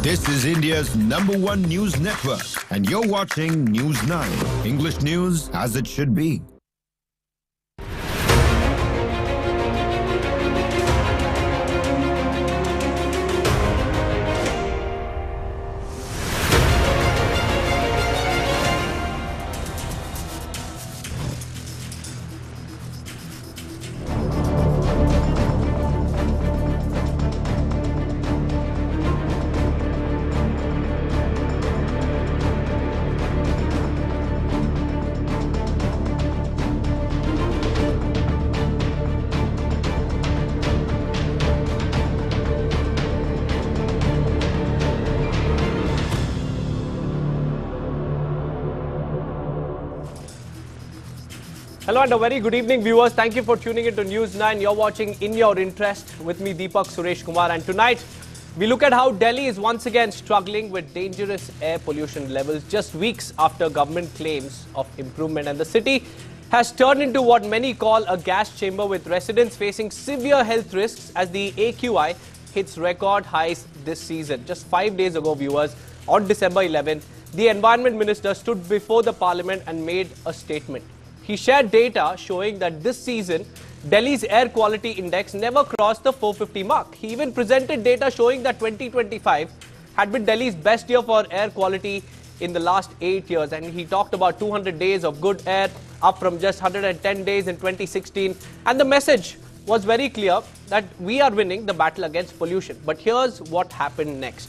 This is India's #1 news network, and you're watching News 9. English news as it should be. Hello and a very good evening, viewers. Thank you for tuning into News 9. You're watching In Your Interest with me, Deepak Suresh Kumar. And tonight, we look at how Delhi is once again struggling with dangerous air pollution levels just weeks after government claims of improvement. And the city has turned into what many call a gas chamber, with residents facing severe health risks as the AQI hits record highs this season. Just 5 days ago, viewers, on December 11th, the Environment Minister stood before the Parliament and made a statement. He shared data showing that this season, Delhi's air quality index never crossed the 450 mark. He even presented data showing that 2025 had been Delhi's best year for air quality in the last 8 years. And he talked about 200 days of good air, up from just 110 days in 2016. And the message was very clear that we are winning the battle against pollution. But here's what happened next.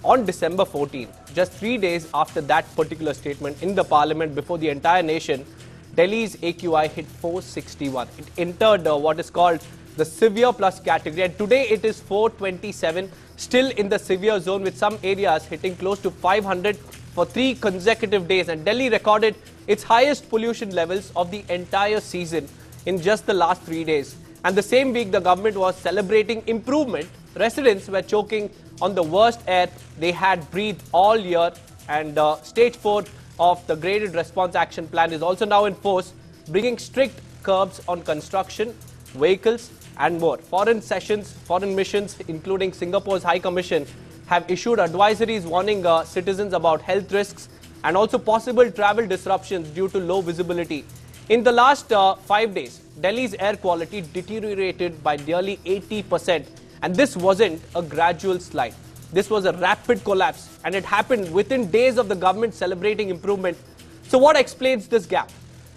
On December 14th, just 3 days after that particular statement in the Parliament before the entire nation, Delhi's AQI hit 461. It entered what is called the severe plus category, and today it is 427, still in the severe zone, with some areas hitting close to 500 for 3 consecutive days. And Delhi recorded its highest pollution levels of the entire season in just the last 3 days. And the same week, the government was celebrating improvement. Residents were choking on the worst air they had breathed all year, and stage 4 of the graded response action plan is also now in force, bringing strict curbs on construction, vehicles and more. Foreign missions, including Singapore's High Commission, have issued advisories warning citizens about health risks and also possible travel disruptions due to low visibility. In the last 5 days, Delhi's air quality deteriorated by nearly 80%, and this wasn't a gradual slide. This was a rapid collapse, and it happened within days of the government celebrating improvement. So what explains this gap?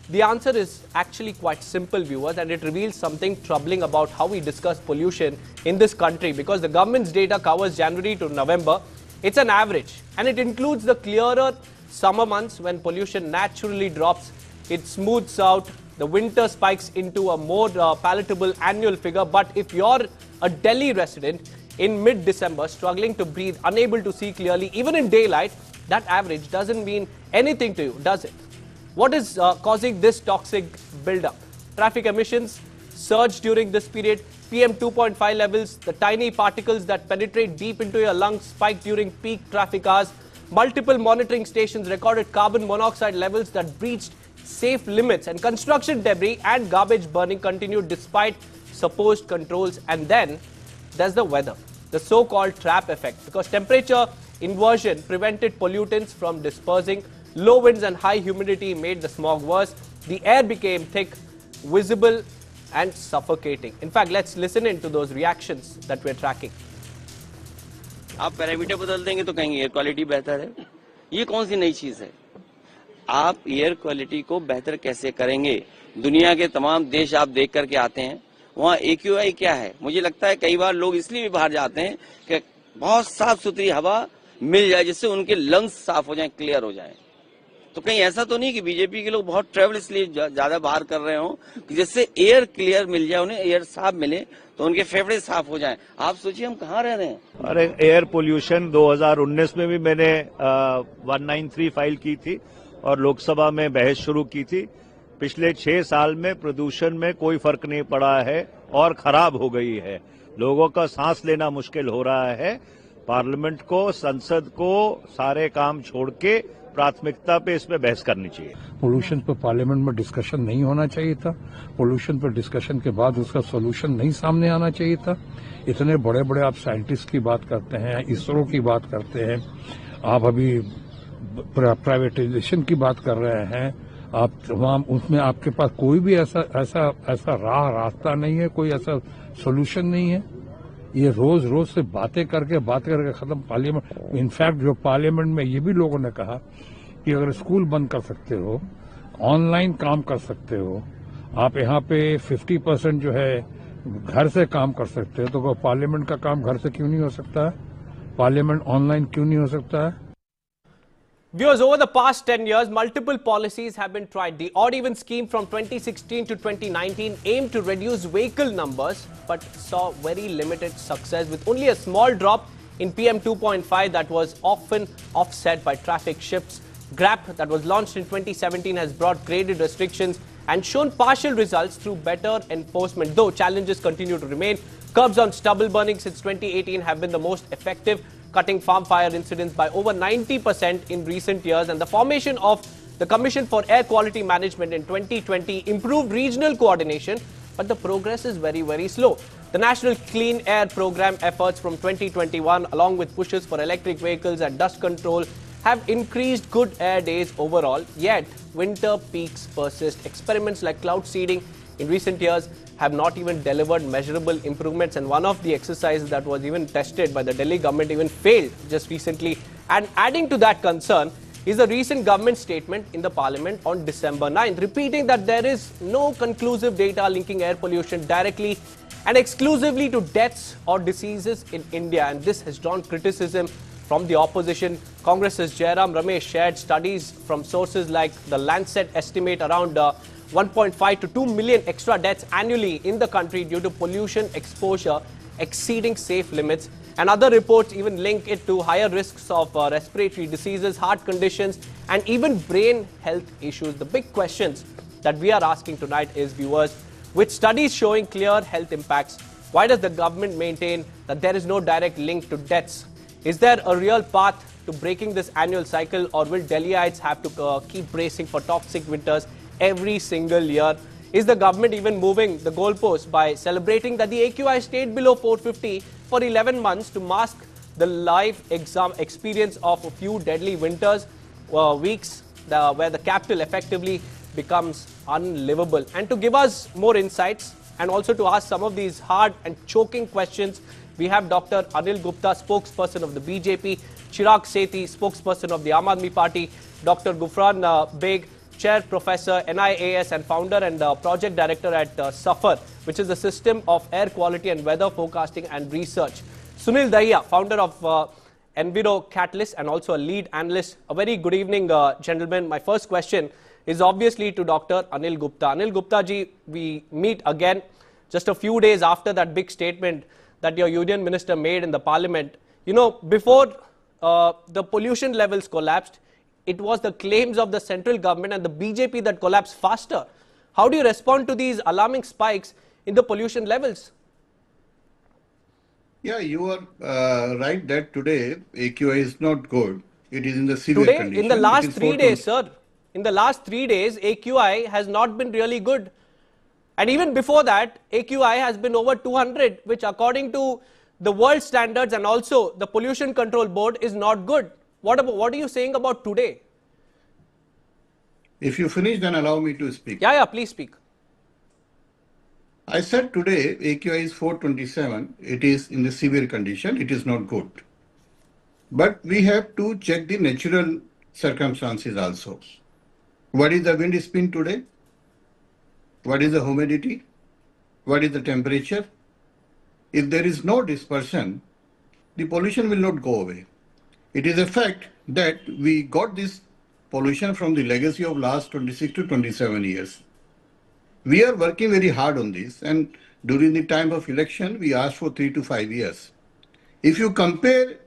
The answer is actually quite simple, viewers, and it reveals something troubling about how we discuss pollution in this country, because the government's data covers January to November. It's an average, and it includes the clearer summer months when pollution naturally drops. It smooths out the winter spikes into a more palatable annual figure. But if you're a Delhi resident in mid-December, struggling to breathe, unable to see clearly, even in daylight, that average doesn't mean anything to you, does it? What is causing this toxic buildup? Traffic emissions surged during this period. PM 2.5 levels, the tiny particles that penetrate deep into your lungs, spiked during peak traffic hours. Multiple monitoring stations recorded carbon monoxide levels that breached safe limits, and construction debris and garbage burning continued despite supposed controls. And then there's the weather, the so-called trap effect, because temperature inversion prevented pollutants from dispersing. Low winds and high humidity made the smog worse. The air became thick, visible and suffocating. In fact, let's listen in to those reactions that we're tracking. आप parameter बदल देंगे तो कहेंगे air quality बेहतर है। ये कौन सी नई चीज है? आप एयर क्वालिटी को बेहतर कैसे करेंगे? दुनिया के तमाम देश आप देख करके आते हैं, वहाँ AQI क्या है? मुझे लगता है कई बार लोग इसलिए भी बाहर जाते हैं कि बहुत साफ सुथरी हवा मिल जाए, जिससे उनके लंग्स साफ हो जाएं, क्लियर हो जाएं। तो कहीं ऐसा तो नहीं कि बीजेपी के लोग बहुत ट्रेवल इसलिए ज्यादा बाहर कर रहे हो कि जिससे एयर क्लियर मिल जाए, उन्हें एयर साफ मिले तो उनके फेफड़े साफ हो जाएं। आप सोचिए हम कहाँ रह रहे हैं। अरे एयर पोल्यूशन 2019 में भी मैंने 193 फाइल की थी और लोकसभा में बहस शुरू की थी। पिछले 6 साल में प्रदूषण में कोई फर्क नहीं पड़ा है और खराब हो गई है। लोगों का सांस लेना मुश्किल हो रहा है। पार्लियामेंट को, संसद को सारे काम छोड़ के प्राथमिकता पे इसमें बहस करनी चाहिए। पोल्यूशन पर पार्लियामेंट में डिस्कशन नहीं होना चाहिए था। पोल्यूशन पर डिस्कशन के बाद उसका सोल्यूशन नहीं सामने आना चाहिए था। इतने बड़े बड़े आप साइंटिस्ट की बात करते हैं, इसरो की बात करते हैं, आप अभी प्राइवेटाइजेशन की बात कर रहे हैं, आप तमाम उसमें आपके पास कोई भी ऐसा रास्ता नहीं है, कोई ऐसा सोल्यूशन नहीं है। ये रोज रोज से बातें करके खत्म। पार्लियामेंट, इनफैक्ट जो पार्लियामेंट में ये भी लोगों ने कहा कि अगर स्कूल बंद कर सकते हो, ऑनलाइन काम कर सकते हो, आप यहाँ पे 50% जो है घर से काम कर सकते हो, तो पार्लियामेंट का काम घर से क्यों नहीं हो सकता है? पार्लियामेंट ऑनलाइन क्यों नहीं हो सकता है? Viewers, over the past 10 years, multiple policies have been tried. The odd-even scheme from 2016 to 2019 aimed to reduce vehicle numbers, but saw very limited success, with only a small drop in PM 2.5 that was often offset by traffic shifts. GRAP, that was launched in 2017, has brought graded restrictions and shown partial results through better enforcement, though challenges continue to remain. Curbs on stubble burning since 2018 have been the most effective, cutting farm fire incidents by over 90% in recent years, and the formation of the Commission for Air Quality Management in 2020 improved regional coordination, but the progress is very, very slow. The National Clean Air Program efforts from 2021, along with pushes for electric vehicles and dust control, have increased good air days overall, yet winter peaks persist. Experiments like cloud seeding in recent years have not even delivered measurable improvements, and one of the exercises that was even tested by the Delhi government even failed just recently. And adding to that concern is a recent government statement in the parliament on December 9th, repeating that there is no conclusive data linking air pollution directly and exclusively to deaths or diseases in India, and this has drawn criticism from the opposition. Congress's Jairam Ramesh shared studies from sources like the Lancet estimate around 1.5 to 2 million extra deaths annually in the country due to pollution exposure exceeding safe limits, and other reports even link it to higher risks of respiratory diseases, heart conditions, and even brain health issues. The big questions that we are asking tonight is, viewers, with studies showing clear health impacts, why does the government maintain that there is no direct link to deaths? Is there a real path to breaking this annual cycle, or will Delhiites have to keep bracing for toxic winters every single year? Is the government even moving the goalposts by celebrating that the AQI stayed below 450 for 11 months to mask the live experience of a few deadly winters weeks where the capital effectively becomes unlivable? And to give us more insights and also to ask some of these hard and choking questions, we have Dr. Anil Gupta, spokesperson of the BJP, Chirag Sethi, spokesperson of the Aam Aadmi Party, Dr. Gufran Beg, Chair Professor, NIAS, and founder and project director at SAFAR, which is the System of Air Quality and Weather Forecasting and Research. Sunil Dahiya, founder of Enviro Catalyst and also a lead analyst. A very good evening, gentlemen. My first question is obviously to Dr. Anil Gupta. Anil Gupta ji, we meet again just a few days after that big statement that your union minister made in the parliament. You know, before the pollution levels collapsed, it was the claims of the central government and the BJP that collapsed faster. How do you respond to these alarming spikes in the pollution levels? Yeah, you are right that today AQI is not good. It is in the severe today, condition. in the last 3 days, sir, in the last 3 days, AQI has not been really good. And even before that, AQI has been over 200, which according to the world standards and also the Pollution Control Board is not good. What are you saying about today? If you finish, then allow me to speak. Yeah, please speak. I said today AQI is 427. It is in the severe condition. It is not good. But we have to check the natural circumstances also. What is the wind speed today? What is the humidity? What is the temperature? If there is no dispersion, the pollution will not go away. It is a fact that we got this pollution from the legacy of last 26 to 27 years. We are working very hard on this, and during the time of election, we asked for 3 to 5 years. If you compare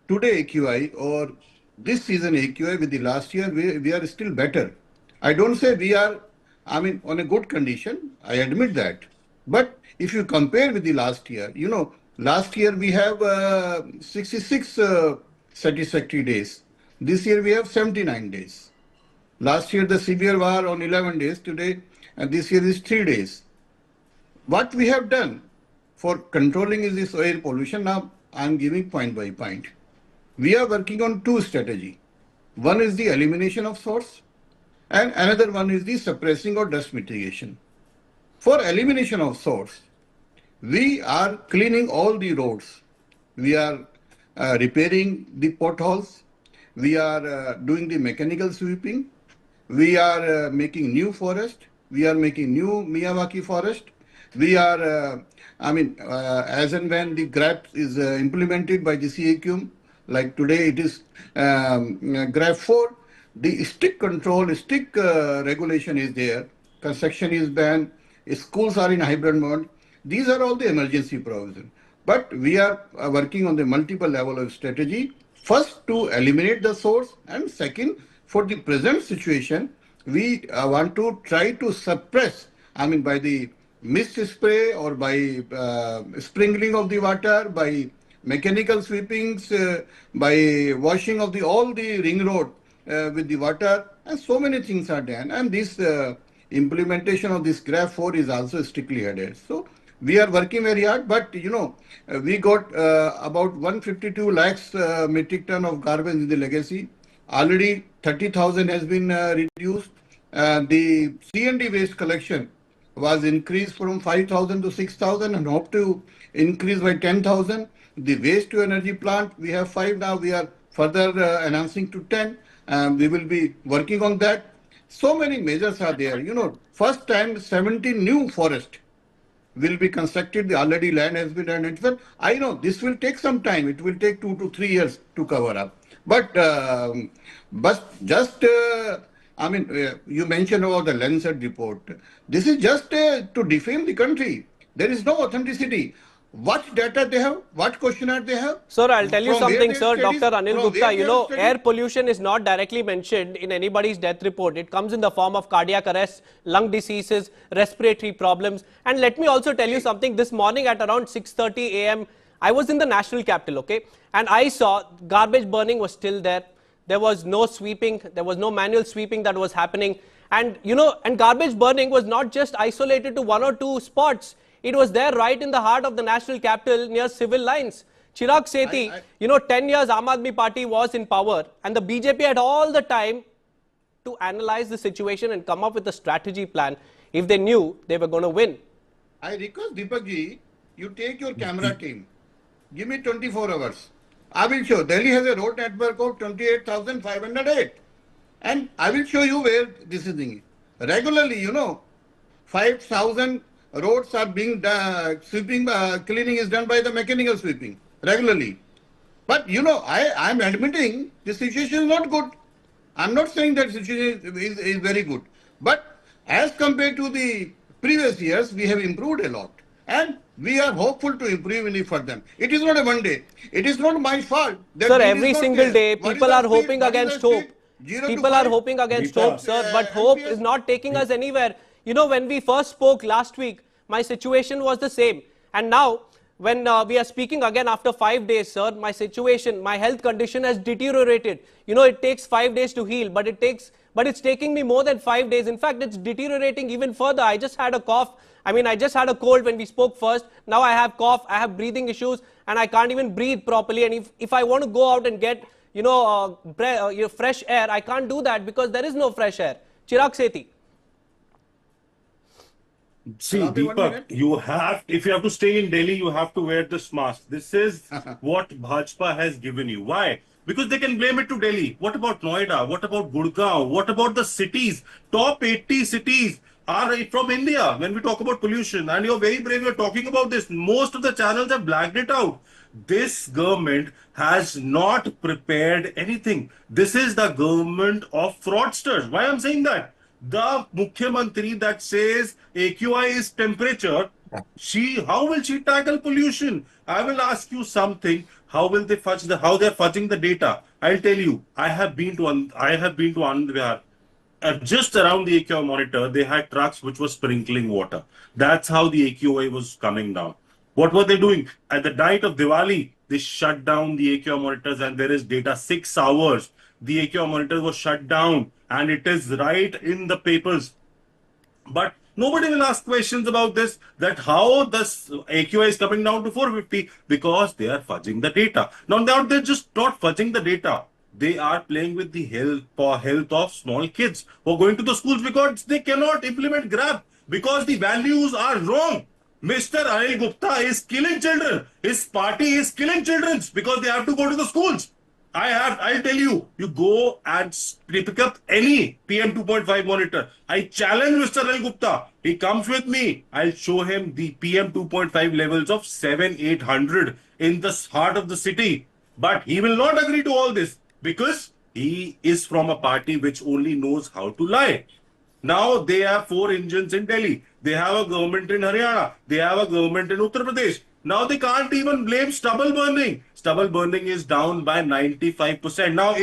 today AQI or this season AQI with the last year, we are still better. I don't say we are, on a good condition, I admit that. But if you compare with the last year, you know, last year we have 66 satisfactory days. This year we have 79 days. Last year the severe war on 11 days. Today, and this year is 3 days. What we have done for controlling is this air pollution. Now I am giving point by point. We are working on two strategies. One is the elimination of source, and another one is the suppressing or dust mitigation. For elimination of source, we are cleaning all the roads. We are repairing the potholes. We are doing the mechanical sweeping. We are making new forest. We are making new Miyawaki forest. We are, as and when the GRAP is implemented by the CAQM, like today it is GRAP 4, the strict control, strict regulation is there. Construction is banned. Schools are in hybrid mode. These are all the emergency provisions. But we are working on the multiple level of strategy. First, to eliminate the source, and second, for the present situation, we want to try to suppress, by the mist spray or by sprinkling of the water, by mechanical sweepings, by washing of all the ring road with the water, and so many things are done. And this implementation of this GRAP 4 is also strictly adhered. So we are working very hard, but we got about 152 lakhs metric ton of garbage in the legacy. Already 30,000 has been reduced. The C&D waste collection was increased from 5,000 to 6,000 and hope to increase by 10,000. The waste to energy plant, we have 5 now. We are further enhancing to 10. We will be working on that. So many measures are there. First time 70 new forest will be constructed. The already land has been identified. I know this will take some time. It will take 2 to 3 years to cover up. But just, you mentioned about the Lancet report. This is just to defame the country. There is no authenticity. What data they have? What questionnaire they have? Sir, I'll tell you something, sir. Studies, Dr. Anil Gupta, air pollution is not directly mentioned in anybody's death report. It comes in the form of cardiac arrest, lung diseases, respiratory problems. And let me also tell you something. This morning at around 6:30 a.m., I was in the national capital, okay? And I saw garbage burning was still there. There was no sweeping. There was no manual sweeping that was happening. And, and garbage burning was not just isolated to 1 or 2 spots. It was there right in the heart of the national capital near civil lines. Chirag Sethi, 10 years Aam Aadmi Party was in power and the BJP had all the time to analyze the situation and come up with a strategy plan if they knew they were going to win. I request Deepak ji, you take your camera team. Give me 24 hours. I will show. Delhi has a road network of 28,508. And I will show you where this is being. Regularly, 5,000 roads are being done, sweeping, cleaning is done by the mechanical sweeping regularly. But I am admitting the situation is not good. I'm not saying that situation is very good. But as compared to the previous years, we have improved a lot. And we are hopeful to improve any further. It is not a one day. It is not my fault. Sir, every single day, people are hoping against hope. People are hoping against hope, sir. But hope is not taking us anywhere. When we first spoke last week, my situation was the same. And now, when we are speaking again after 5 days, sir, my situation, my health condition has deteriorated. It takes 5 days to heal, but it's taking me more than 5 days. In fact, it's deteriorating even further. I just had a cough. I just had a cold when we spoke first. Now I have cough, I have breathing issues, and I can't even breathe properly. And if I want to go out and get, fresh air, I can't do that because there is no fresh air. Chirag Sethi. See, Deepak, if you have to stay in Delhi, you have to wear this mask. This is what Bhajpa has given you. Why? Because they can blame it to Delhi. What about Noida? What about Gurgaon? What about the cities? Top 80 cities are from India when we talk about pollution. And you're very brave, you're talking about this. Most of the channels have blacked it out. This government has not prepared anything. This is the government of fraudsters. Why I'm saying that? The Mukhyamantri that says AQI is temperature, how will she tackle pollution? I will ask you something. How will they fudge how they're fudging the data? I'll tell you. I have been to Anand Vihar. Just around the AQI monitor, they had trucks which were sprinkling water. That's how the AQI was coming down. What were they doing? At the night of Diwali, they shut down the AQI monitors, and there is data 6 hours. The AQI monitor was shut down, and it is right in the papers. But nobody will ask questions about this, that how this AQI is coming down to 450, because they are fudging the data. Now they're just not fudging the data. They are playing with the health of small kids who are going to the schools because they cannot implement GRAP because the values are wrong. Mr. Anil Gupta is killing children. His party is killing children because they have to go to the schools. I'll tell you, you go and pick up any PM 2.5 monitor. I challenge Mr. Anil Gupta. He comes with me. I'll show him the PM 2.5 levels of 800 in the heart of the city. But he will not agree to all this because he is from a party which only knows how to lie. Now they have 4 engines in Delhi. They have a government in Haryana. They have a government in Uttar Pradesh. Now they can't even blame stubble burning. Stubble burning is down by 95%. Now,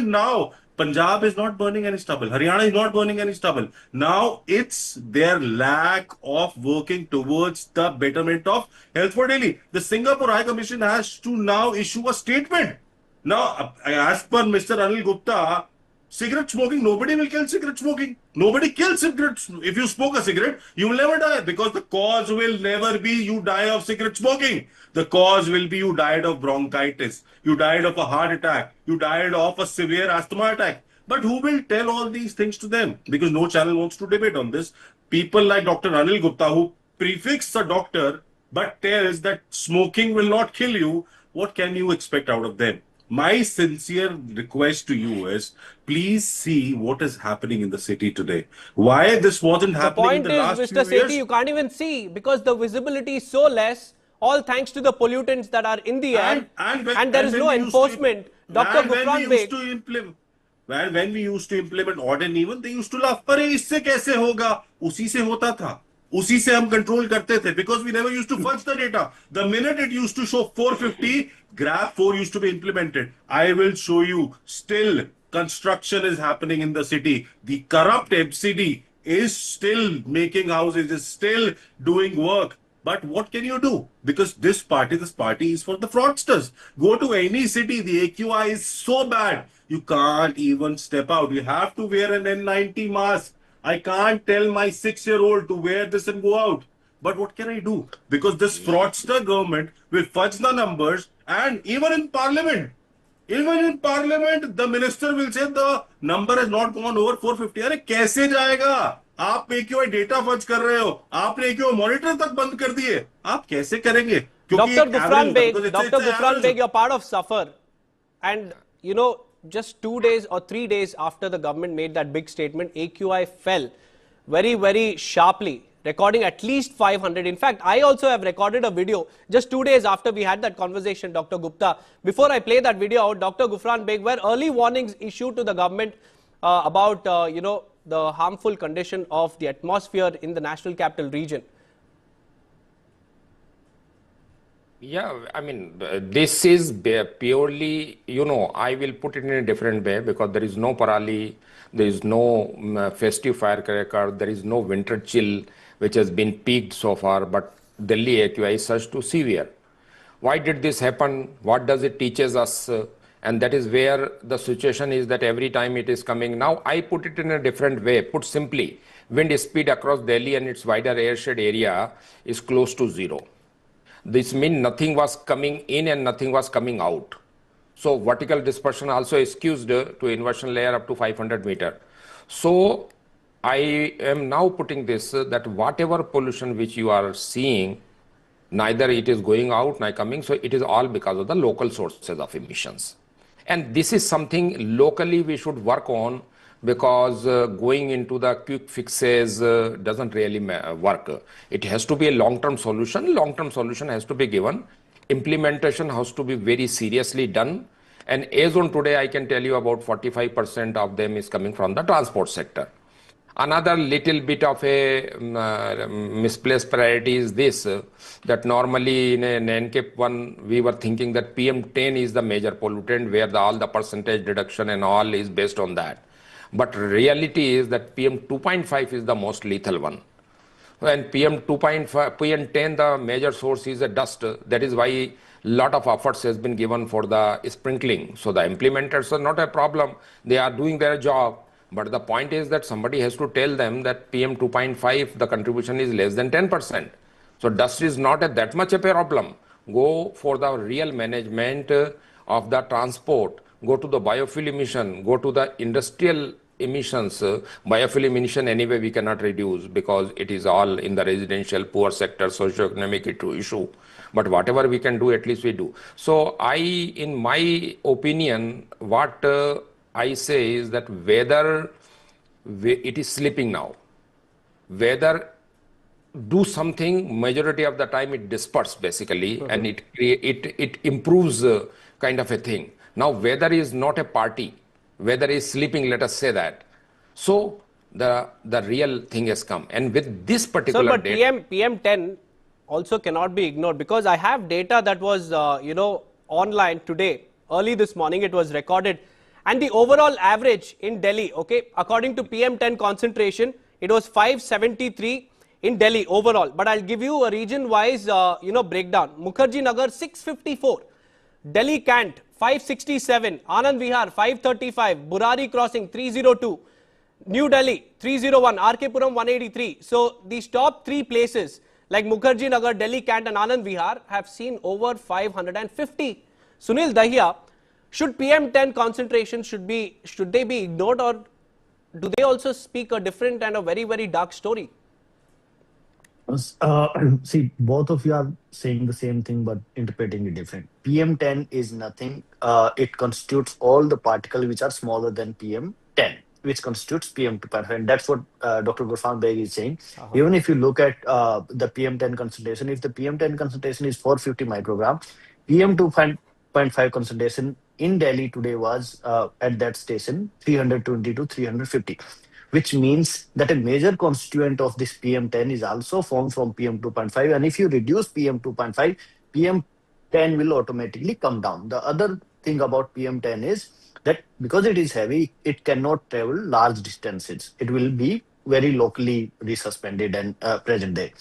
now, Punjab is not burning any stubble. Haryana is not burning any stubble. Now it's their lack of working towards the betterment of health for Delhi. The Singapore High Commission has to now issue a statement. Now, as per Mr. Anil Gupta, cigarette smoking, nobody will kill cigarette smoking. Nobody kills cigarettes. If you smoke a cigarette, you will never die because the cause will never be you die of cigarette smoking. The cause will be you died of bronchitis. You died of a heart attack. You died of a severe asthma attack. But who will tell all these things to them? Because no channel wants to debate on this. People like Dr. Anil Gupta, who prefix a doctor but tells that smoking will not kill you, what can you expect out of them? My sincere request to you is, please see what is happening in the city today. Why this wasn't happening in the last few years? The point is, Mr. Sethi, you can't even see because the visibility is so less, all thanks to the pollutants that are in the air, and there is no enforcement. Dr. Gufran Beg. When we used to implement odd and even, they used to laugh. "Pare, isse kaise hoga?" Usi se hota tha. उसी से हम control करते थे because we never used to fudge the data. The minute it used to show 450, GRAP 4 used to be implemented. I will show you. Still, construction is happening in the city. The corrupt MCD is still making houses, is still doing work. But what can you do? Because this party is for the fraudsters. Go to any city, the AQI is so bad, you can't even step out. You have to wear an N90 mask. I can't tell my 6-year-old to wear this and go out. But what can I do? Because this fraudster government will fudge the numbers, and even in parliament, the minister will say the number has not gone over 450. अरे कैसे जाएगा? आप AQI data fudge कर रहे हो, आपने AQI monitor तक बंद कर दिए, आप कैसे करेंगे? Dr. Gufran Beg, you're part of SUFFER, and you know, just 2 days or 3 days after the government made that big statement, AQI fell very, very sharply, recording at least 500. In fact, I also have recorded a video just 2 days after we had that conversation, Dr. Gupta. Before I play that video out, Dr. Gufran Beg, were early warnings issued to the government about, the harmful condition of the atmosphere in the National Capital Region? Yeah, I mean, this is purely, I will put it in a different way because there is no parali, there is no festive firecracker, there is no winter chill which has been peaked so far, but Delhi AQI is such to severe. Why did this happen? What does it teaches us? And that is where the situation is that every time it is coming. Now, I put it in a different way. Put simply, wind speed across Delhi and its wider airshed area is close to 0. This means nothing was coming in and nothing was coming out. So vertical dispersion also excused to inversion layer up to 500 meter. So I am now putting this that whatever pollution which you are seeing, neither it is going out nor coming. So it is all because of the local sources of emissions. And this is something locally we should work on, because going into the quick fixes doesn't really work. It has to be a long-term solution. Long-term solution has to be given. Implementation has to be very seriously done. And as on today, I can tell you about 45% of them is coming from the transport sector. Another little bit of a misplaced priority is this, that normally in an NCAP 1, we were thinking that PM10 is the major pollutant, where all the percentage deduction and all is based on that. But reality is that PM 2.5 is the most lethal one. And PM2.5, PM10, the major source is a dust. That is why lot of efforts has been given for the sprinkling. So the implementers are not a problem. They are doing their job. But the point is that somebody has to tell them that PM2.5, the contribution is less than 10%. So dust is not that much a problem. Go for the real management of the transport. Go to the biofuel emission. Go to the industrial emissions. Biofuel emission anyway we cannot reduce because it is all in the residential poor sector socio-economic issue. But whatever we can do, at least we do. So in my opinion, what I say is that whether it is sleeping now, whether do something, majority of the time it disperses basically, and it improves kind of a thing. Now weather is not a party, weather is sleeping, let us say that. So the real thing has come, and with this particular Sir, but PM10 also cannot be ignored, because I have data that was online today, early this morning it was recorded, and the overall average in Delhi, okay, according to PM10 concentration, it was 573 in Delhi overall. But I'll give you a region-wise, breakdown. Mukherjee Nagar 654, Delhi Cant 567, Anand Vihar 535, Burari Crossing 302, New Delhi 301, RK Puram 183. So these top three places like Mukherjee Nagar, Delhi Cant and Anand Vihar have seen over 550. Sunil Dahiya, should PM10 concentration should they be ignored, or do they also speak a different and a very, very dark story? See, both of you are saying the same thing but interpreting it different. PM10 is nothing. It constitutes all the particles which are smaller than PM10, which constitutes PM2.5. And that's what Dr. Gurfan Beg is saying. Even if you look at the PM10 concentration, if the PM10 concentration is 450 microgram, PM2.5 concentration in Delhi today was at that station 320 to 350. Which means that a major constituent of this PM10 is also formed from PM2.5. And if you reduce PM2.5, PM10 will automatically come down. The other thing about PM10 is that because it is heavy, it cannot travel large distances. It will be very locally resuspended and present there.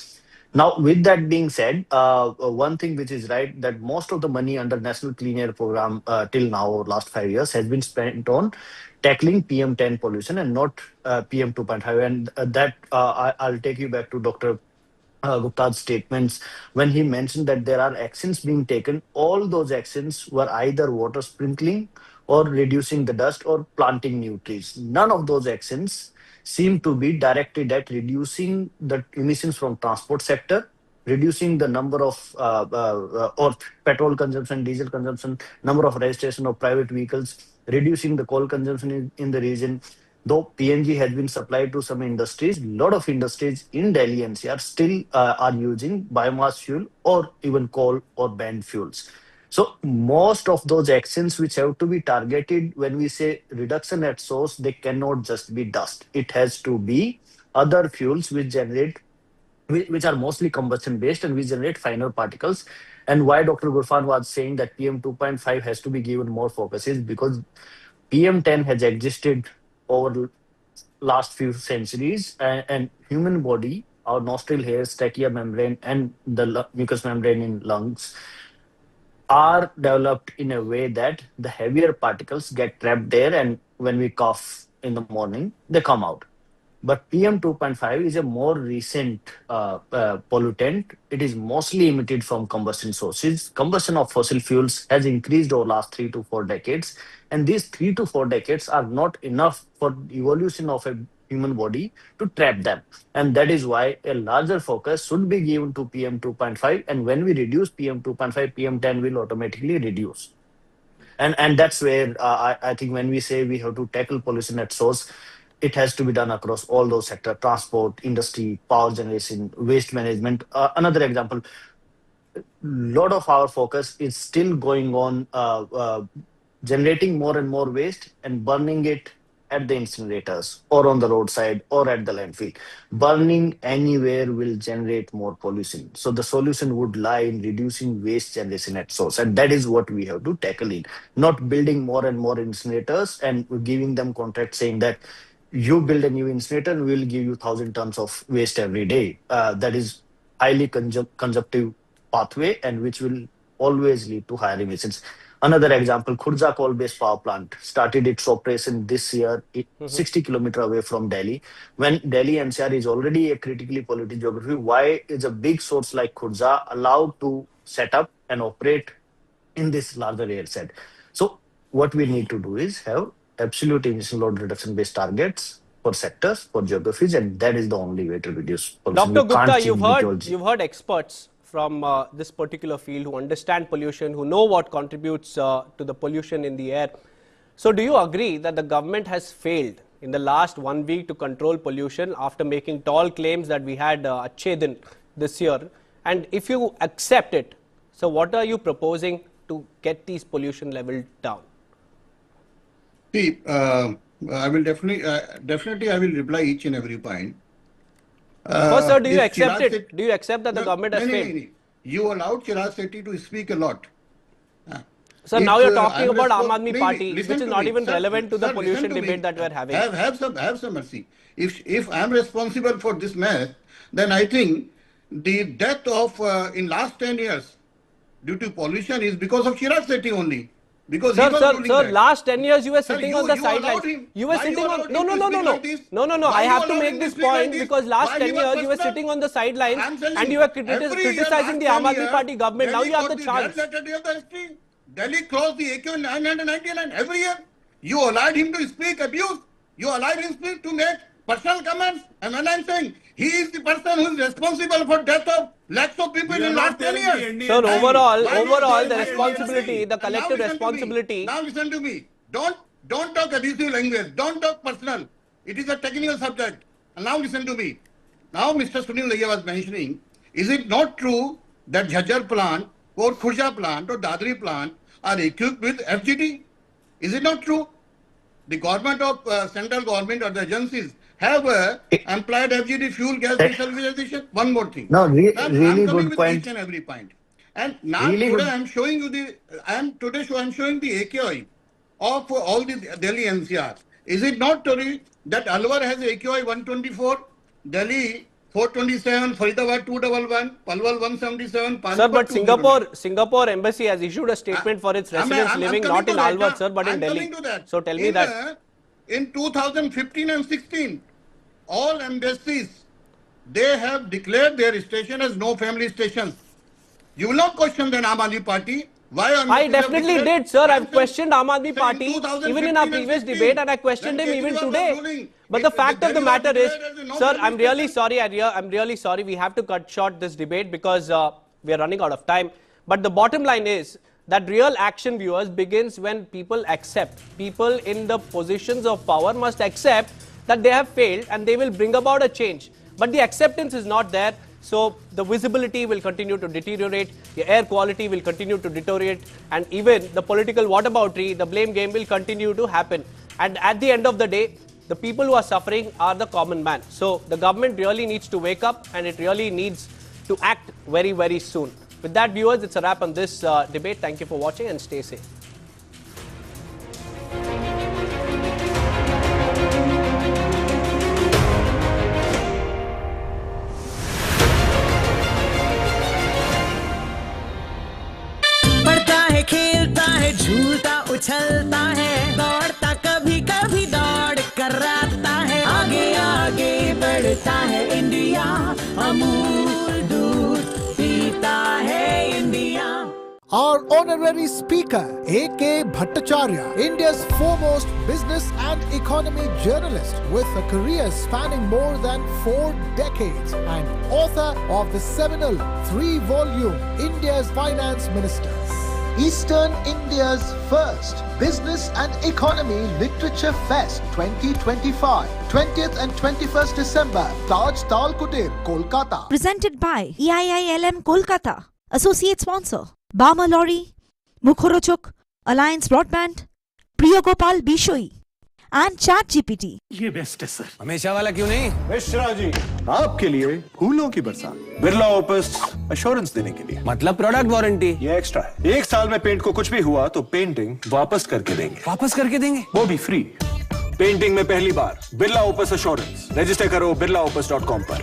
Now, with that being said, one thing which is right, that most of the money under National Clean Air Program till now, last 5 years, has been spent on tackling PM10 pollution and not PM2.5. And I'll take you back to Dr. Gupta's statements when he mentioned that there are actions being taken. All those actions were either water sprinkling or reducing the dust or planting new trees. None of those actions seem to be directed at reducing the emissions from transport sector, reducing the number of or petrol consumption, diesel consumption, number of registration of private vehicles, reducing the coal consumption in the region. Though PNG has been supplied to some industries, a lot of industries in Delhi NCR still are using biomass fuel or even coal or banned fuels. So most of those actions which have to be targeted when we say reduction at source, they cannot just be dust. It has to be other fuels which are mostly combustion based and which generate finer particles. And why Dr. Gurfan was saying that PM2.5 has to be given more focus is because PM10 has existed over last few centuries, and human body, our nostril hairs, trachea membrane and the mucous membrane in lungs are developed in a way that the heavier particles get trapped there, and when we cough in the morning, they come out. But PM2.5 is a more recent pollutant. It is mostly emitted from combustion sources. Combustion of fossil fuels has increased over the last 3 to 4 decades. And these 3 to 4 decades are not enough for evolution of a human body to trap them. And that is why a larger focus should be given to PM2.5. And when we reduce PM2.5, PM10 will automatically reduce. And that's where I think when we say we have to tackle pollution at source, it has to be done across all those sectors: transport, industry, power generation, waste management. Another example, a lot of our focus is still going on generating more and more waste and burning it at the incinerators or on the roadside or at the landfill. Burning anywhere will generate more pollution. So the solution would lie in reducing waste generation at source. And that is what we have to tackle in, not building more and more incinerators and giving them contracts saying that you build a new incinerator, we will give you 1,000 tons of waste every day. That is highly consumptive pathway and which will always lead to higher emissions. Another example, Khurja coal-based power plant started its operation this year, 60 kilometers away from Delhi. When Delhi NCR is already a critically polluted geography, why is a big source like Khurja allowed to set up and operate in this larger air set? So what we need to do is have absolute emission load reduction based targets for sectors, for geographies, and that is the only way to reduce pollution. Dr. Gupta, you've heard experts from this particular field who understand pollution, who know what contributes to the pollution in the air. So do you agree that the government has failed in the last 1 week to control pollution after making tall claims that we had Achhe this year? And if you accept it, so what are you proposing to get these pollution levels down? See, I will definitely I will reply each and every point. First, sir, do you accept it? Do you accept that the government has failed? No. You allowed Chirag Sethi to speak a lot. Sir, now you're talking about Aam Aadmi Party, which is not even relevant to the pollution debate that we're having. Have some mercy. If I'm responsible for this mess, then I think the death of in last 10 years due to pollution is because of Chirag Sethi only. Because sir, last 10 years you were sitting on the sidelines. You were sitting on... No. I have to make this point because last 10 years you were sitting on the sidelines and you were criticizing the Aam Aadmi Party government. Now you have the chance. Delhi closed the AQI in 1999 every year. You allowed him to speak abuse. You allowed him to make personal comments. And when I'm saying he is the person who is responsible for death of lakhs of people in last 10 years. Sir, overall, the responsibility, the collective responsibility. Now listen to me. Don't talk abusive language. Don't talk personal. It is a technical subject. And now listen to me. Now Mr. Sunil Layya was mentioning, is it not true that Jhajjar plant or Khurja plant or Dadri plant are equipped with FGD? Is it not true? The government of central government or the agencies have employed FGD fuel gas desulfurization. One more thing. No, really good with point. Each and every point. And now really today I'm showing you the AQI of all the Delhi NCR. Is it not true that Alwar has AQI 124, Delhi 427, Faridabad 211, Palwal 177. Sir, but Singapore embassy has issued a statement for its residents living not in Alwar, sir, but in Delhi. So tell me that. In 2015 and 16, all embassies, they have declared their station as no family stations. You will not question the Aam Aadmi Party. Why? I definitely did, sir. I've questioned Aam Aadmi Party even in our previous debate, and I questioned him even today. But the fact of the matter is, sir, I'm really sorry. I'm really sorry. We have to cut short this debate because we are running out of time. But the bottom line is that real action, viewers, begins when people accept. People in the positions of power must accept that they have failed and they will bring about a change. But the acceptance is not there. So the visibility will continue to deteriorate, the air quality will continue to deteriorate, and even the political whataboutery, the blame game will continue to happen. And at the end of the day, the people who are suffering are the common man. So the government really needs to wake up and it really needs to act very, very soon. With that, viewers, it's a wrap on this debate. Thank you for watching and stay safe. खेलता है झूलता उछलता है दौड़ता कभी कभी दौड़ कराता है आगे आगे बढ़ता है इंडिया अमूल दूध पीता है India. Our honorary speaker, A.K. Bhattacharya, India's foremost business and economy journalist with a career spanning more than 4 decades and author of the seminal 3-volume India's Finance Ministers. Eastern India's first Business and Economy Literature Fest 2025, 20th and 21st December, Taj Tal Kutir, Kolkata. Presented by EIILM Kolkata. Associate sponsor, Bama Lorry, Mukhorochuk, Alliance Broadband, Priyagopal Bishoi, and ChatGPT. ये best है sir. हमेशा वाला क्यों नहीं? मिश्रा जी, आपके लिए फूलों की बरसात. बिरला ओपस एश्योरेंस देने के लिए. मतलब प्रोडक्ट वारंटी. ये एक्स्ट्रा है. 1 साल में पेंट को कुछ भी हुआ तो पेंटिंग वापस करके देंगे. वापस करके देंगे? वो भी फ्री. पेंटिंग में पहली बार बिरला ओपस एश्योरेंस। रजिस्टर करो birlaopus.com पर।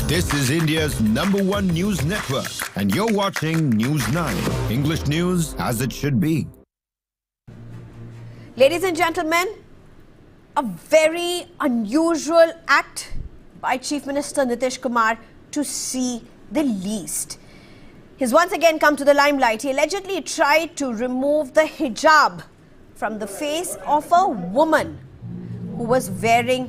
This is India's #1 news network, and you're watching News9, English news as it should be. Ladies and gentlemen, a very unusual act by Chief Minister Nitish Kumar, to see the least. He's once again come to the limelight. He allegedly tried to remove the hijab from the face of a woman who was wearing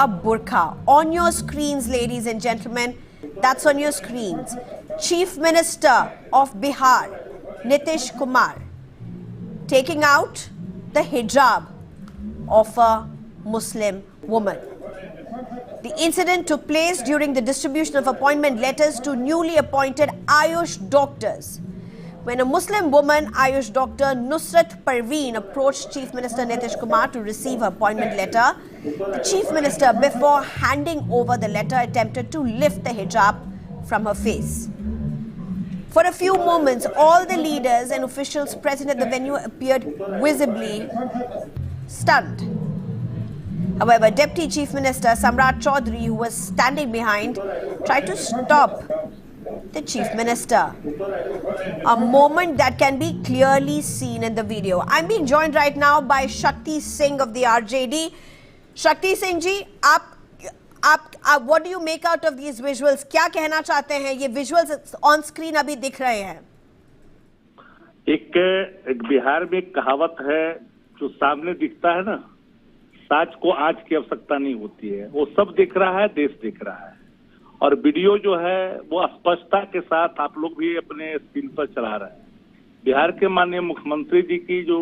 a burqa. On your screens, ladies and gentlemen, that's on your screens. Chief Minister of Bihar, Nitish Kumar, taking out the hijab of a Muslim woman. The incident took place during the distribution of appointment letters to newly appointed Ayush doctors. When a Muslim woman, Ayush doctor Nusrat Parveen, approached Chief Minister Nitish Kumar to receive her appointment letter, the Chief Minister, before handing over the letter, attempted to lift the hijab from her face. For a few moments, all the leaders and officials present at the venue appeared visibly stunned. However, Deputy Chief Minister Samrat Chaudhary, who was standing behind, tried to stop the Chief Minister. A moment that can be clearly seen in the video. I'm being joined right now by Shakti Singh of the RJD. Shakti Singh ji, what do you make out of these visuals? क्या कहना चाहते हैं? ये visuals on screen अभी दिख रहे हैं. एक बिहार में एक कहावत है, जो सामने दिखता है ना, साच को आंच की आवश्यकता नहीं होती है। वो सब दिख रहा है, देश दिख रहा है, और वीडियो जो है वो स्पष्टता के साथ आप लोग भी अपने स्क्रीन पर चला रहे हैं। बिहार के माननीय मुख्यमंत्री जी की जो